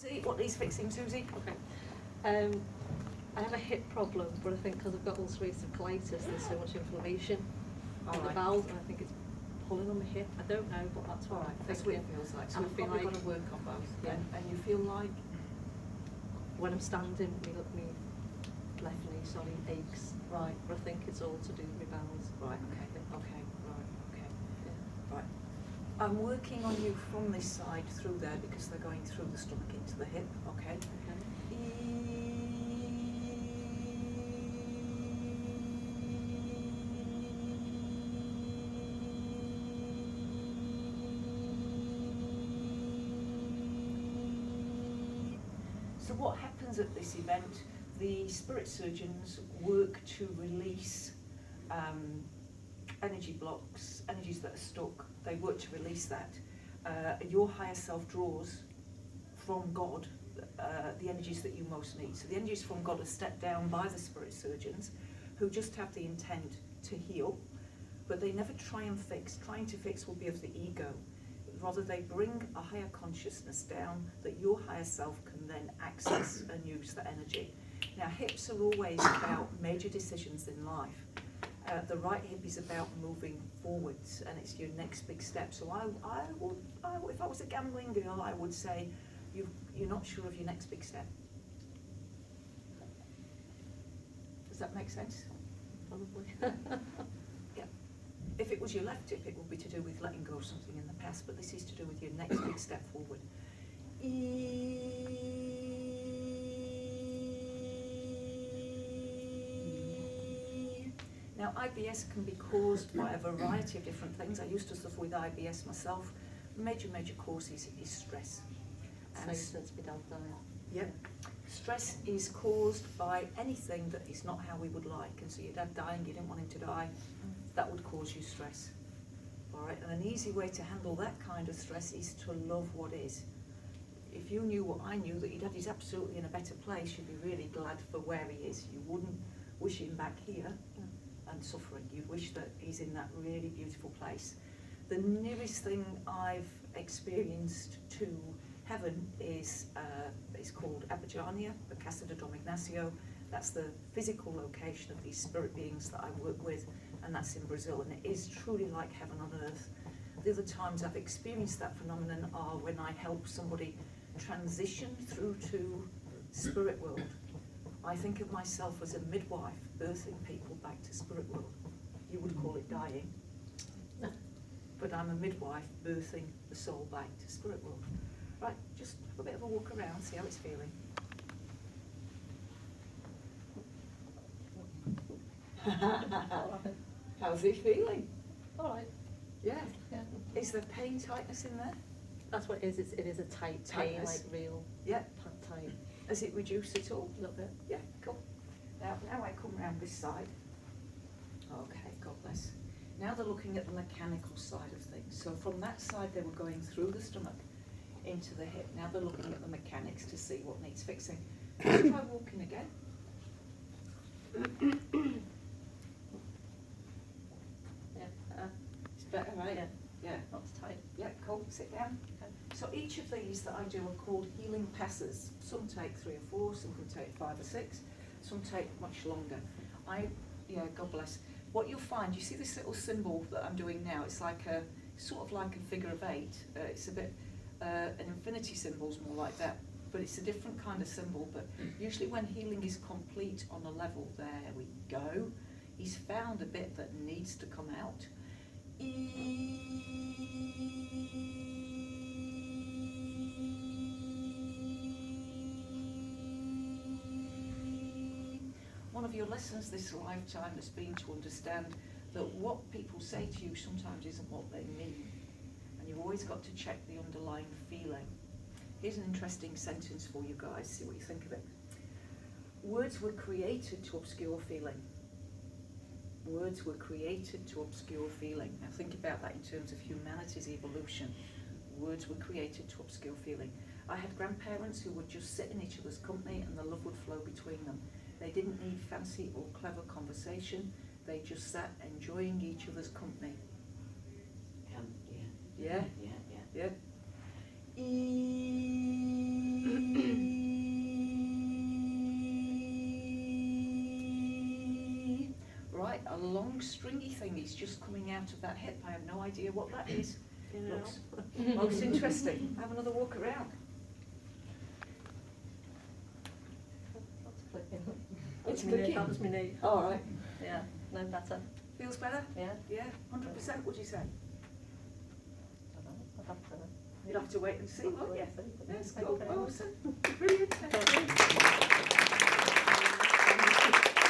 Suzie, what needs fixing, Suzie? Okay. I have a hip problem, but I think because I've got ulcerative colitis, there's so much inflammation in the bowels, and I think it's pulling on my hip. I don't know, but that's what I'm That's what it thinking. feels like. So And I we've feel probably like got to work on both. Yeah. And you feel like? When I'm standing, me left knee, aches. Right. But I think it's all to do with my bowels. Right, okay, okay, right, okay. Yeah. Right. I'm working on you from this side through there because they're going through the stomach into the hip, okay? So what happens at this event, the spirit surgeons work to release energy blocks, energies that are stuck. They work to release that. Your higher self draws from God the energies that you most need. So the energies from God are stepped down by the spirit surgeons, who just have the intent to heal, but they never try and fix. Trying to fix will be of the ego. Rather, they bring a higher consciousness down that your higher self can then access and use the energy. Now, hips are always about major decisions in life. The right hip is about moving forwards, and it's your next big step. So I would, if I was a gambling girl, I would say you're not sure of your next big step. Does that make sense? Probably. Yeah. If it was your left hip, it would be to do with letting go of something in the past, but this is to do with your next big step forward. Now, IBS can be caused by a variety of different things. I used to suffer with IBS myself. Major cause is stress. So since my dad died. Yep. Stress is caused by anything that is not how we would like. And so your dad dying, you didn't want him to die, that would cause you stress. All right, and an easy way to handle that kind of stress is to love what is. If you knew what I knew, that your dad is absolutely in a better place, you'd be really glad for where he is. You wouldn't wish him back here and suffering. You'd wish that he's in that really beautiful place. The nearest thing I've experienced to heaven is called Abijania, the Casa de Dom Ignacio. That's the physical location of these spirit beings that I work with, and that's in Brazil, and it is truly like heaven on earth. The other times I've experienced that phenomenon are when I help somebody transition through to spirit world. I think of myself as a midwife birthing people back to spirit world. You would call it dying, but I'm a midwife birthing the soul back to spirit world. Right, just have a bit of a walk around, see how it's feeling. How's it feeling? All right. Yeah. Yeah. Is there pain, tightness in there? That's what it is. It is a tight pain, Tightness. like real Yeah. tight. Has it reduced at all? A little bit. Yeah, cool. Now I come round this side. Okay, God bless. Now they're looking at the mechanical side of things. So from that side they were going through the stomach into the hip. Now they're looking at the mechanics to see what needs fixing. Let's try walking again. Yeah. It's better, right? Yeah. Yeah. Not as tight. Yeah, cool. Sit down. Okay. So each of these that I do are called healing passes. Some take 3 or 4, some can take 5 or 6, some take much longer. God bless. What you'll find, you see this little symbol that I'm doing now, it's like sort of like a figure of 8. It's a bit, an infinity symbol's more like that, but it's a different kind of symbol. But usually when healing is complete on a level, there we go, he's found a bit that needs to come out. One of your lessons this lifetime has been to understand that what people say to you sometimes isn't what they mean, and you've always got to check the underlying feeling. Here's an interesting sentence for you guys, see what you think of it. Words were created to obscure feeling. Words were created to obscure feeling. Now think about that in terms of humanity's evolution. Words were created to obscure feeling. I had grandparents who would just sit in each other's company and the love would flow between them. They didn't need fancy or clever conversation. They just sat enjoying each other's company. Yeah? Yeah? long stringy thing is just coming out of that hip. I have no idea what that is. You know. Looks most interesting. Have another walk around. That's clicking. It's That was my knee- clicking? That was my knee. All right. Yeah, no better. Feels better? Yeah. Yeah, 100%. Would you say? I don't know. I'd have to. You'd have to wait and see, won't you? Wait and see, but Yes, thank cool. you very much. Awesome. Brilliant. Thank you.